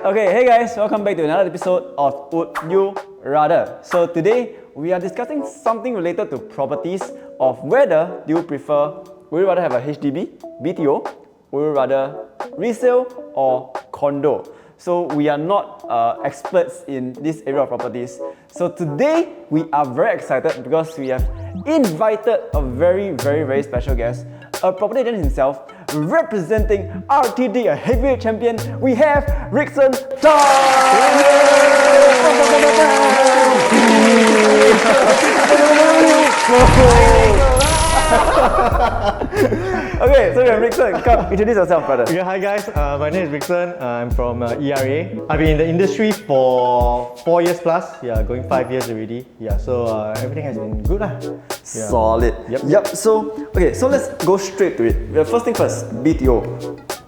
Okay, hey guys, welcome back to another episode of Would You Rather. So today we are discussing something related to properties of whether do you prefer, would you rather have a HDB, BTO, would you rather resale or condo? So we are not experts in this area of properties. So today we are very excited because we have invited a very special guest, a property agent himself, representing RTD, a heavyweight champion. We have Resell. Okay, so we have Resell. Come, introduce yourself, brother. Yeah, hi guys. My name is Resell. I'm from ERA. I've been in the industry for 4 years plus. Yeah, going 5 years already. Yeah, so everything has been good lah. Yeah. Solid. Yep. So let's go straight to it. First thing first, BTO.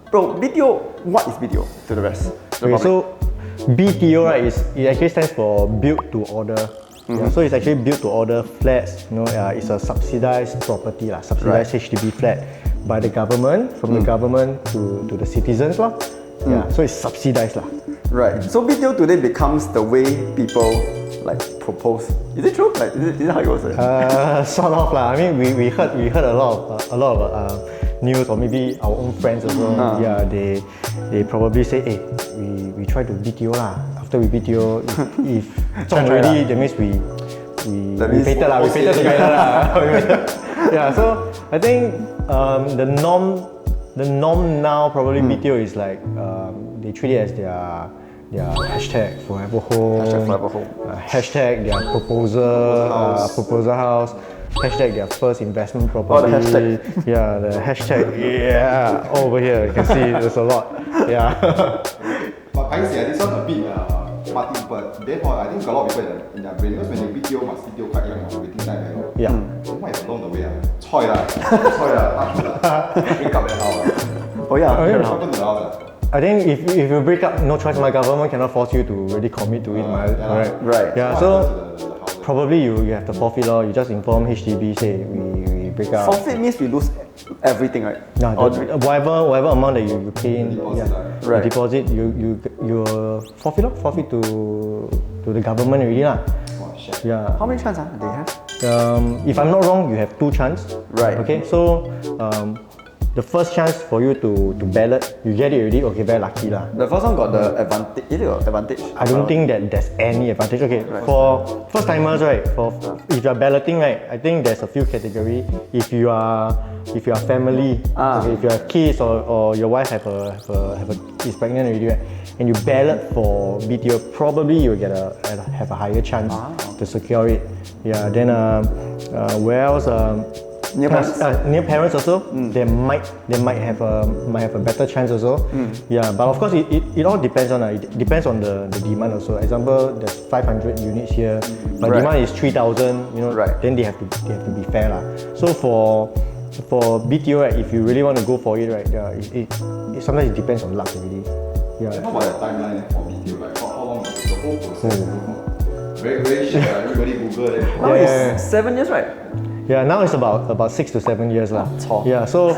Bro, BTO, what is BTO to the rest? Okay, so BTO, right, it actually stands for build to order. Yeah, so it's actually built to order flats. You know, it's a subsidized property, subsidized HDB flat by the government, from the government to the citizens lah. Yeah, so it's subsidized lah. Right. So BTO today becomes the way people like propose. Is it true? Like, is it how it goes? Sort of lah. I mean, we heard a lot of news, or maybe our own friends also. Yeah, they probably say, hey, we try to BTO lah. After we BTO, if zone already, that means we fated lah. We fated together lah. Yeah. So I think the norm now probably BTO is like they treat it as their hashtag forever home, hashtag their proposal house, hashtag their first investment property. Oh, the hashtag. Yeah, the hashtag. Yeah, over here you can see there's a lot. Yeah. But I see this one a bit party people. Therefore, I think a lot of people in their brain, because when you BTO must BTO quite young, waiting time very long. Yeah. What is along the way? Choy lah, break up the house. Oh yeah. What happened to the house? I think if you break up, no choice. My government cannot force you to really commit to it. Right. Yeah. So probably you have to forfeit law. You just inform HDB, say we break up. Forfeit means we lose everything, right? No, whatever amount that you pay in, Right. deposit, you forfeit to the government already lah. Yeah. How many chances they have? If I'm not wrong, you have 2 chances. Right. Okay. So the first chance for you to ballot, you get it already. Okay, very lucky lah. The first one got the advantage. Is it got advantage? I don't think that there's any advantage. Okay, Right. For first timers, right? If you are balloting, right? I think there's a few category. If you are family, okay, if you have kids or your wife is pregnant already, right? And you ballot for BTO, probably you'll have a higher chance to secure it. Yeah. Then where else? Near parents? Near parents also, they might have a better chance also. Yeah, but of course it all depends on the demand also. Example, there's 500 units here, but demand is 3,000. You know, then they have to be fair lah. So for BTO, right, if you really want to go for it, right, it sometimes it depends on luck already. Yeah. How about the timeline for BTO? Like how long is the whole process? Very shit. Everybody Google it. Now it's 7 years, right? Yeah, now it's about 6 to 7 years lah. Yeah, so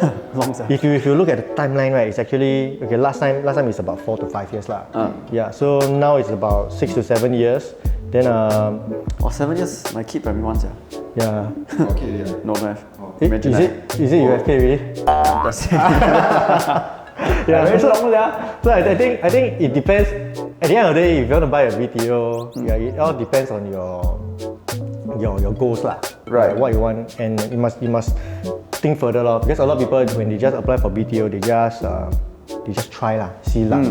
if you look at the timeline, right, it's actually okay. Last time it's about 4 to 5 years lah. Yeah, so now it's about 6 to 7 years. Then 7 years. My kid primary 1, yeah. Yeah. Okay, yeah. No math. Is it you have paid already? That's it. Yeah, very so long, yeah. So I think it depends. At the end of the day, if you want to buy a BTO, yeah, it all depends on your goals lah. Right. What you want, and you must think further lah. Because a lot of people, when they just apply for BTO, they just try lah, see luck.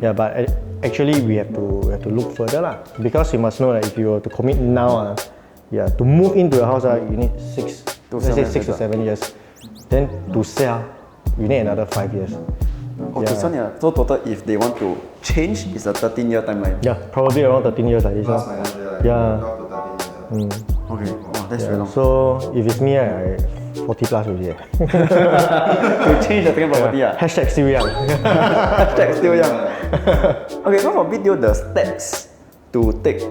Yeah, but actually we have to look further lah. Because you must know that if you were to commit now, to move into a house, you need 6 to 7 years. Then to sell, you need another 5 years. To sell, yeah. So total, if they want to change, it's a 13-year timeline. Yeah, probably around 13 years like this. Yeah. Okay. Wow, that's very long. So if it's me, I 40 plus already. To change the second property, Hashtag still young. Hashtag still young. Okay, so for BTO, the steps to take,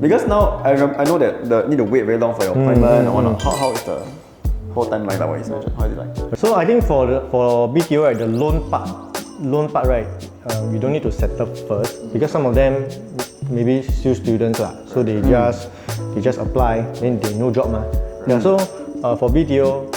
because now I know that need to wait very long for your appointment or whatnot. How is the whole timeline like what you mentioned? How is it like? So I think for BTO, right, the loan part, right, you don't need to settle first because some of them maybe still students lah, so they just apply, then they no job mah. Yeah, so for BTO,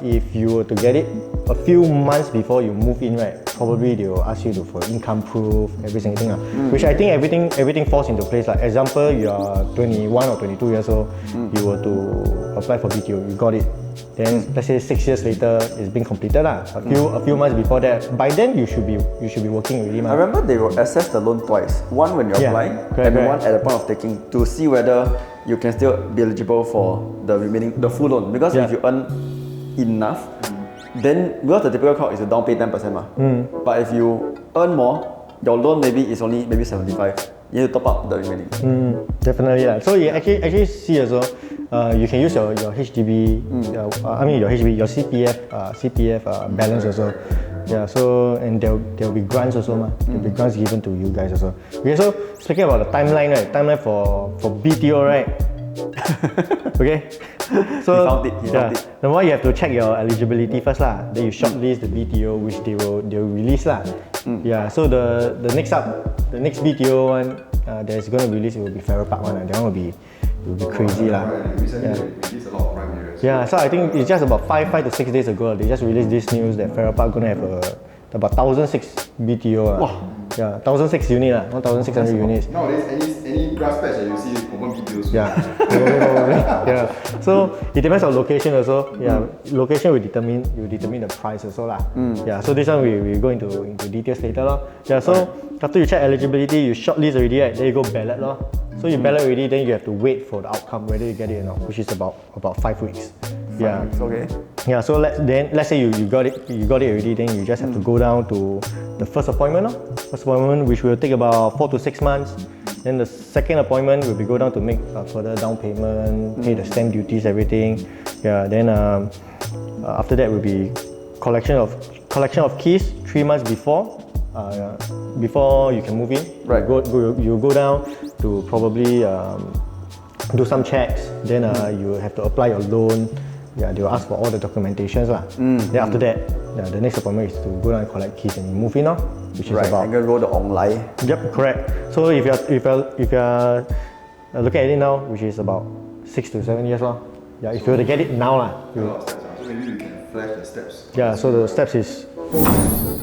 if you were to get it a few months before you move in, right, probably they will ask you for income proof, every single thing, which I think everything falls into place. Like example, you are 21 or 22 years old, you were to apply for BTO, you got it. Then let's say 6 years later, it's been completed lah. A few months before that, by then you should be working already. I remember they will assess the loan twice. One when you're applying, and one at the point of taking to see whether you can still be eligible for the full loan. Because if you earn enough, then because the typical crowd is to down pay 10%. But if you earn more, your loan is only 75. You need to top up the remaining. Definitely, yeah. So you actually see as well. You can use your HDB, your CPF balance also. Yeah. So and there will be grants also, There will be grants given to you guys also. Okay. So speaking about the timeline, right? Timeline for BTO, right? Okay. So he found it. Number one, you have to check your eligibility first lah. Then you shortlist the BTO which they will release lah. Yeah. So the next BTO one that's going to release, it will be Farrer Park one. That one will be crazy lah. Recently they released a lot of prime areas. Yeah. So I think it's just about 5 to 6 days ago they just released this news that Farrer Park going to have about 1,006 BTO. Wow. Yeah, 1,006 unit 1,600 units. Nowadays, any grass patch that you see, open BTOs. Yeah, yeah. So it depends on location also. Yeah, location will determine the price also lah. Yeah. So this one we go into details later lor. Yeah. So after you check eligibility, you shortlist already, right? Then you go ballot lor. So you ballot already, then you have to wait for the outcome whether you get it or not, which is about 5 weeks. Yeah. Okay. Yeah. So let's say you got it already, then you just have to go down to the first appointment, which will take about 4 to 6 months. Then the second appointment will be go down to make further down payment, pay the stamp duties, everything. Yeah. Then after that will be collection of keys 3 months before you can move in. Right. You go down to probably do some checks. Then you have to apply your loan. Yeah, they will ask for all the documentations lah. Then after that, the next appointment is to go down and collect keys and you move in which is about. And go roll the online. Yep, correct. So if you're looking at it now, which is about 6 to 7 years Yeah, if you were to get it now A lot of steps. So maybe we can flash the steps. Yeah, so the steps is.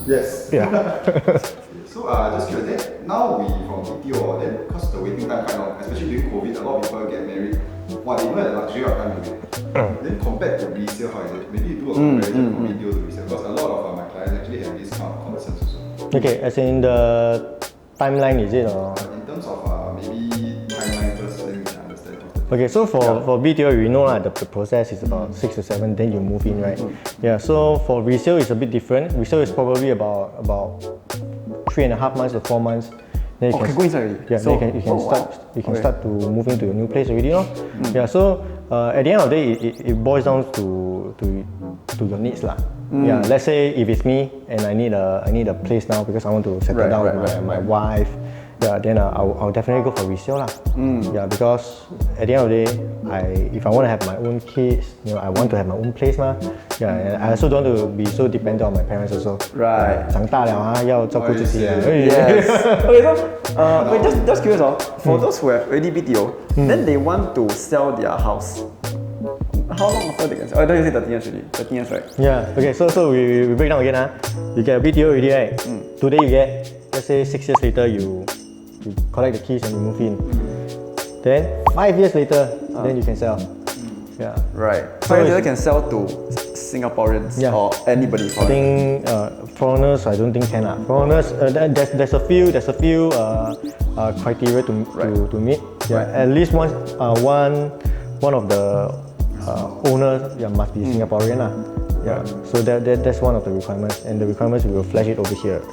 Yes. Yeah. So just curious, now we from BTO, then because the waiting time kind of, especially during COVID, a lot of people get married. Wow, they don't have the luxury of time to wait. Then compared to resale, how is it? Maybe you do a comparison from BTO to resale, because a lot of my clients actually have this kind of concerns also. Okay, as in the timeline, is it or? In terms of maybe timeline first, then we can understand. Okay, so for BTO, we know the process is about 6 to 7, then you move in, right? Yeah, so for resale, it's a bit different. Resale is probably about 3.5 months to 4 months. Then you can go inside already. Yeah, so, then you can start to move into your new place already, Yeah, so at the end of the day, it boils down to your needs lah. Yeah, let's say if it's me and I need a place now because I want to settle down with my wife. Yeah, then I'll definitely go for resale lah. Yeah, because at the end of the day, if I want to have my own kids, I want to have my own place Yeah, and I also don't want to be so dependent on my parents also. Right. 长大了要照顾自己 Yes. Okay, so wait, just curious for those who have already BTO, then they want to sell their house. How long after they can sell? I don't you say 13 years already. 13 years, right? Yeah. Okay. So we break down again. You get a BTO already, right? Today you get, let's say 6 years later you collect the keys and you move in. Then 5 years later, then you can sell. Yeah. Right. So you can sell to Singaporeans or anybody. I think foreigners, I don't think can lah. Foreigners, there's a few criteria to meet. Yeah. At least one of the owners must be Singaporean lah. Yeah. So that's one of the requirements, and the requirements we will flash it over here.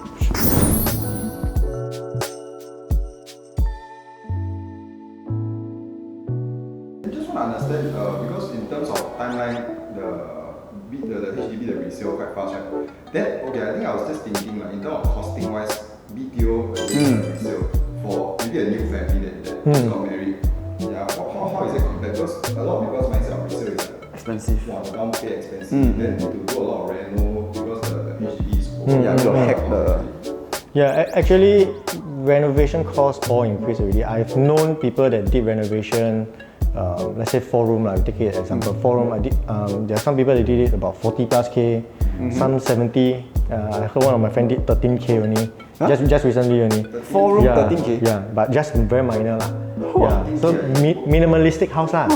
Understand because in terms of timeline, the HDB, the resale quite fast, right? Then I think I was just thinking in terms of costing wise, BTO resale for maybe a new family that got married. Yeah, how is it compared? Because a lot of people's mindset of resale is expensive. Yeah, down pay expensive. Then to do a lot of reno because the HDB is to hack Yeah, actually, renovation costs all increase already. I've known people that did renovation, let's say 4-room, like take it as example, 4-room. There are some people that did it about 40 plus K, some 70. I heard one of my friends did 13K only, just recently only. 4-room, 13K? Yeah, but just very minor lah. Yeah, so minimalistic house lah.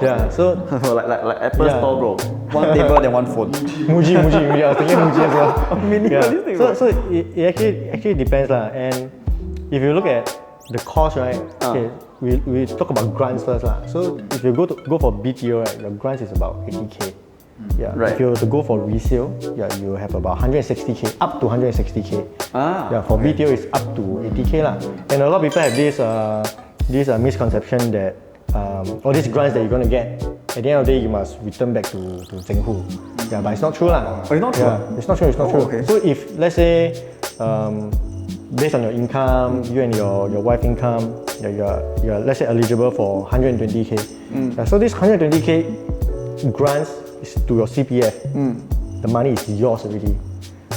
Yeah, so like Apple Store, bro. One table, then one phone. Muji. I was thinking Muji as well. Minimalistic. Yeah. So it actually depends lah. And if you look at the cost, right? Okay, we talk about grants first lah. So if you go for BTO, right, your grants is about 80K. Yeah. Right. If you were to go for resale, yeah, you have about 160K, up to 160K. Yeah. For BTO, it's up to 80K lah. And a lot of people have this misconception that all these grants that you're gonna get, at the end of the day, you must return back to Zhenghu. Yeah, but it's not true lah. Oh, it's not true? Yeah, it's not true. Okay. So if let's say, based on your income, you and your wife income, you're let's say eligible for 120K. Yeah, so this 120K grants is to your CPF. The money is yours already.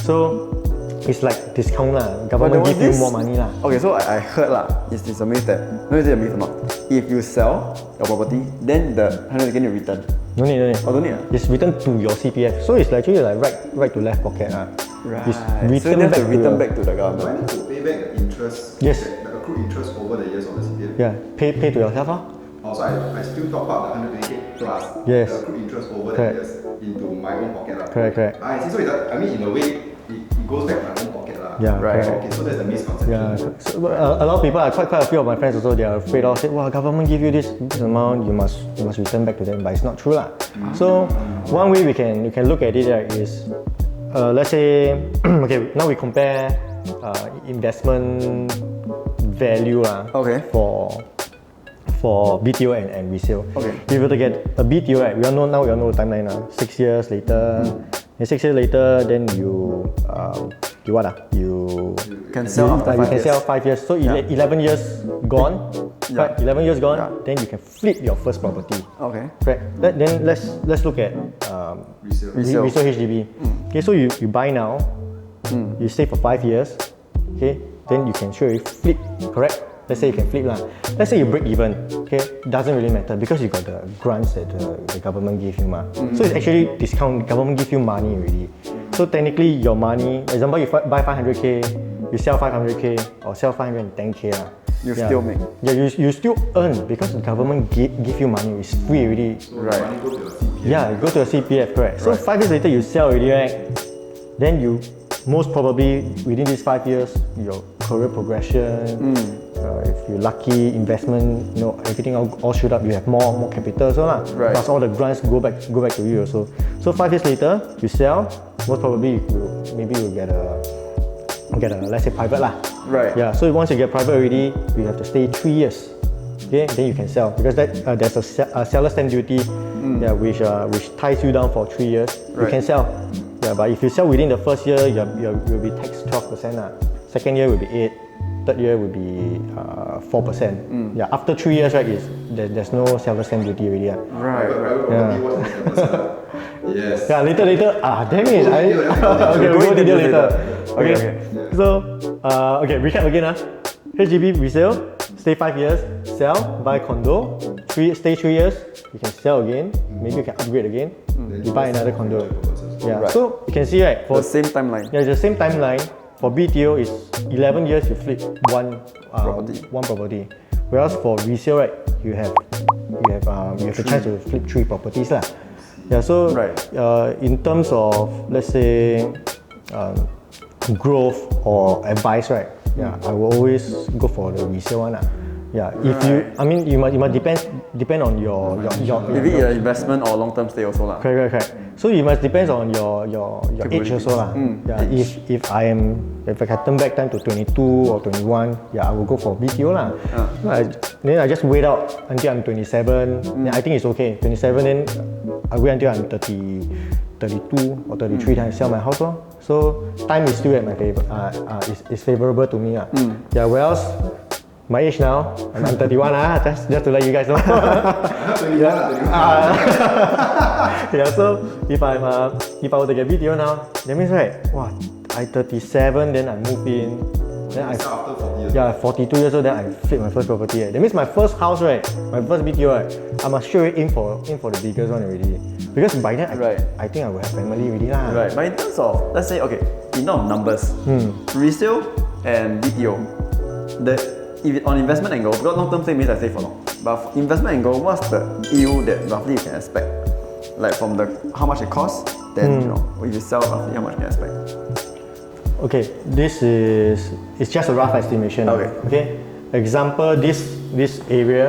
So it's like discount lah. Government give you more money lah. Okay, so I heard lah, it's a myth that, no, is it a myth or not? If you sell your property, then the 100K you return. No need. Oh, don't need? It's returned to your CPF. So it's actually like right to left pocket. Right. It's So they have to return back to the government. Do I need to pay back the interest? Yes. The accrued interest over the years of the CPF? Yeah, pay to yourself. Also, I still top up the 120K plus Yes. the accrued interest over the Correct. years into my own pocket. Correct. I see. So in a way, it goes back to my own pocket. Yeah, right. Okay, so that's the misconception. Yeah, so a lot of people, quite a few of my friends also, they are afraid of, say, wow, government give you this amount, you must return back to them, but it's not true lah. So one way we can look at it is, let's say, okay, now we compare investment value for BTO and resale. Okay. If you were to get a BTO, right, we all know the timeline now. 6 years later, and 6 years later, then you can sell after 5 you can years. sell 5 years. So 11 years gone. Yeah. Right, 11 years gone. Then you can flip your first property. Okay. Right. Then let's look at Resale. resale HDB. Okay, so you buy now. You stay for 5 years. Okay. Then you can surely flip. Correct. Let's say you can flip lah. Let's say you break even. Okay, doesn't really matter because you got the grants that the government give you ma. So it's actually discount. Government give you money already. So technically your money, example you buy 500K, you sell 500K or sell 510K lah. You still make. Yeah, you still earn because the government give you money. It's free already. Right. Money go to your CPF. Yeah, you go to a CPF, correct. So 5 years later you sell already, right? Then you most probably within these 5 years your career progression. If you're lucky, investment, everything all shoot up. You have more capital, so lah. Right. Plus all the grants go back to you also. So 5 years later, you sell. Most probably, you'll get a let's say private lah. Right. Yeah. So once you get private already, you have to stay 3 years. Okay. Then you can sell because there's a seller stamp duty. Yeah, which ties you down for 3 years. You Right. can sell. Yeah, but if you sell within the first year, you'll be taxed 12% lah. Second year will be 8%. Third year will be 4%. Yeah, after 3 years, right, there's no seller stamp duty already. Right. Private property, what's the 7%? Yes. Yeah, later. Damn it. Okay, we'll go into detail later. Okay. So, recap again. HDB resale, stay 5 years, sell, buy condo, stay 3 years, you can sell again, maybe you can upgrade again, you buy another condo. Yeah, Right. so you can see, right, The same timeline. yeah, the same timeline. For BTO is 11 years you flip one property. Whereas for resale, right, you have the chance to flip 3 properties lah. Yeah, so Right. In terms of let's say growth or advice, right? Yeah, I will always go for the resale one lah. Yeah, if you must depend on your Maybe investment or long-term stay also lah. Correct. So it must depend on your age also lah. Yeah, if I can turn back time to 22 or 21, yeah, I will go for BTO lah. Then I just wait out until I'm 27. Then I think it's okay. 27, then I wait until I'm 32 or 33, then I sell my house lor. So time is still at my favor. Is favorable to me lah. Yeah, whereas my age now, I'm 31 just to let you guys know. Yeah, so if I were to get BTO now, that means right, wow, I 37, then I move in, Then you sell after 40 years. Yeah, 42 years old, then I flip my first property. That means my first house, right? My first BTO, right? I must straight away aim for the biggest one already. Because by then, I think I will have family already lah. Right, but in terms of, let's say, okay, in terms of numbers, resale and BTO, if on investment angle, because long-term stay means I stay for long. But for investment angle, what's the yield that roughly you can expect? Like from how much it costs, then if you sell roughly, how much you can expect? Okay, it's just a rough estimation. Okay. Example, this area,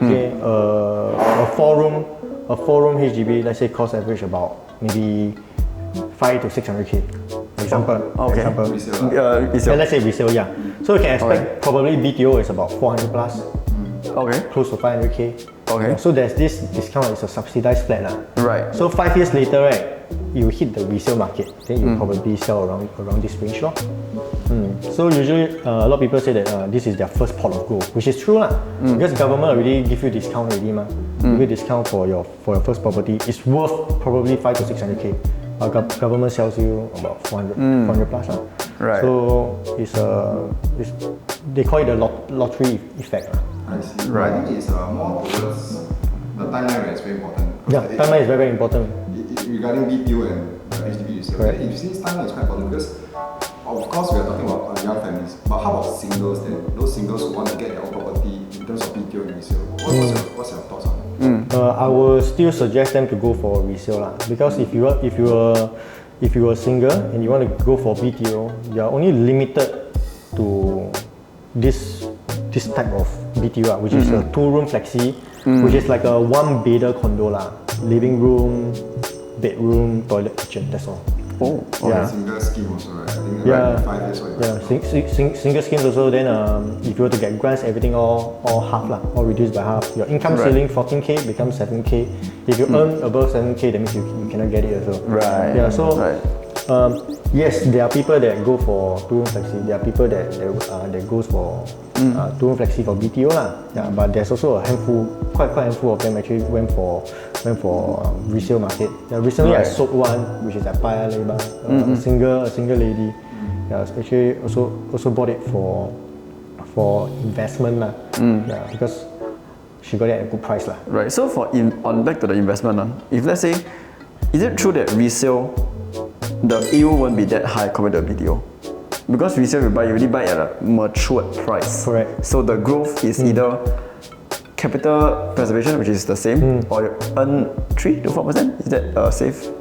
okay, a four-room HDB, let's say cost average about maybe 5 to 600k. Example. Resale. And let's say resale, yeah. So you can expect probably BTO is about 400 plus. Okay. Close to 500k. Okay. So there's this discount, it's a subsidized flat lah. Right. So 5 years later, right, you hit the resale market, then you probably sell around this range lor. So usually a lot of people say that this is their first pot of gold, which is true lah. Because the government already give you discount already ma. Give you discount for your first property. It's worth probably 5 to 600k. Government sells you about 400 plus lah. Right. So they call it the lottery effect lah. I see. Right. I think it's more towards the timeline where it's very important. Yeah, timeline is very, very important. Regarding BTO and HDB resale, Correct. if you see timeline is quite important because of course we are talking about young families, but how about singles then? Those singles who want to get their own property in terms of BTO and resale. What's your thoughts on that? I will still suggest them to go for resale lah. Because if you are single and you want to go for BTO, you are only limited to this type of BTO, which is a 2-room flexi, which is like a 1-bedder condo lah. Living room, bedroom, toilet, kitchen. That's all. Oh, okay. Yeah. Single scheme also, right? I think Yeah. right 5 years old. Yeah, single schemes also. Then if you were to get grants, everything all half lah, all reduced by half. Your income ceiling 14k becomes 7k. If you earn above 7k, that means you cannot get it also. Right. Yeah. So Right. yes, there are people that go for 2-room flexi. There are people that goes for 2-room flexi for BTO lah. Yeah, but there's also a handful, quite handful of them actually went for resale market. Yeah, recently I sold one, which is at Paya Lebar, a single lady. Yeah, actually also bought it for investment lah. Yeah, because she got it at a good price lah. Right. So back to the investment, if let's say, is it true that resale, the yield won't be that high compared to BTO? Because resale you already buy at a matured price. Correct. So the growth is either capital preservation, which is the same, or you earn 3 to 4%. Is that a safe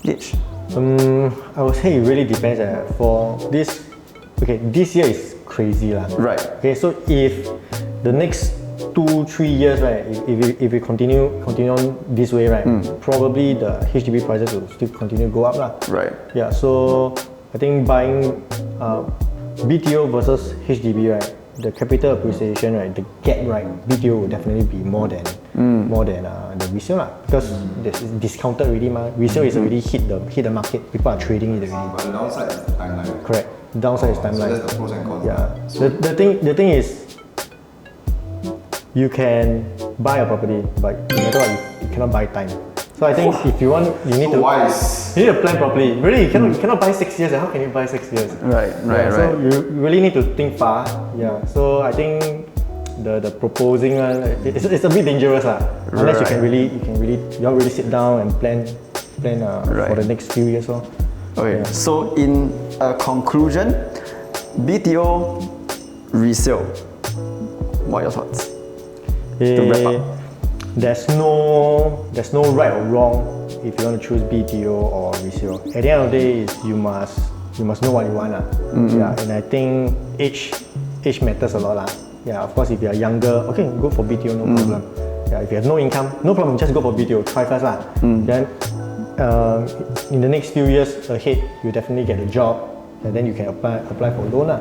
gauge? I would say it really depends. For this, okay, this year is crazy lah. Right. Okay, so if the next 2-3 years, right, if we continue on this way, right, probably the HDB prices will still continue to go up lah. Right. Yeah, so I think buying BTO versus HDB, right, the capital appreciation, right, the gap, right, BTO will definitely be more than the resale lah, because it's discounted already ma. Resale is already hit the market. People are trading it already. But the downside is the timeline. Correct. The downside is timeline. So that's the pros and cons. Yeah. The thing is, you can buy a property, but no matter what, you cannot buy time. So I think if you want, you need to plan properly. Really, you cannot buy 6 years. How can you buy 6 years? Right. So you really need to think far. Yeah. So I think the proposing one, it's a bit dangerous lah. Unless you all really sit down and plan for the next few years or. Okay. Yeah. So in conclusion, BTO resale. What are your thoughts? To wrap up. There's no right or wrong if you want to choose BTO or resale. At the end of the day, you must know what you want lah. Yeah, and I think age matters a lot lah. Yeah, of course if you are younger, okay, go for BTO, no problem. Yeah, if you have no income, no problem, just go for BTO, try first lah. Then in the next few years ahead, you definitely get a job, and then you can apply for a loan lah.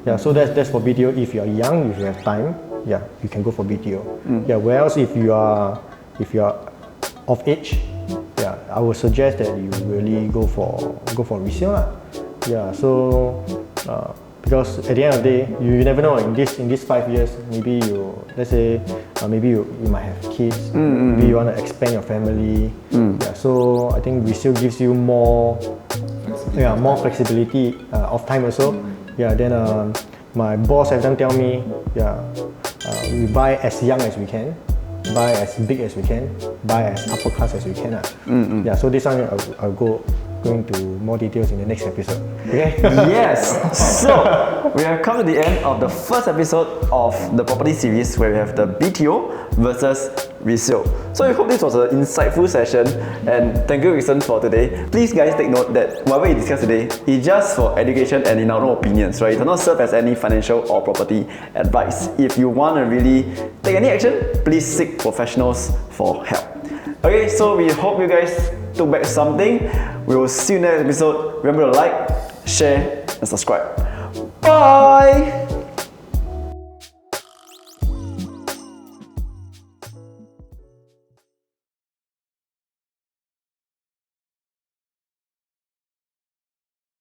Yeah, so that's for BTO. If you are young, if you have time, yeah, you can go for BTO. Yeah, whereas if you are of age, yeah, I would suggest that you really go for resale lah. Yeah, so because at the end of the day, you never know, in this 5 years, maybe let's say maybe you might have kids, maybe you want to expand your family. Yeah, so I think resale gives you more flexibility of time also. Yeah, then my boss every time tell me, yeah, we buy as young as we can, buy as big as we can, buy as upper class as we can. Yeah, so this one I'll go into more details in the next episode. Okay? Yes! So, we have come to the end of the first episode of the property series where we have the BTO versus resale. So we hope this was an insightful session, and thank you Wilson for today. Please guys take note that whatever we discussed today is just for education and in our own opinions, right? It does not serve as any financial or property advice. If you want to really take any action, please seek professionals for help. Okay, so we hope you guys took back something. We will see you in the next episode. Remember to like, share, and subscribe. Bye!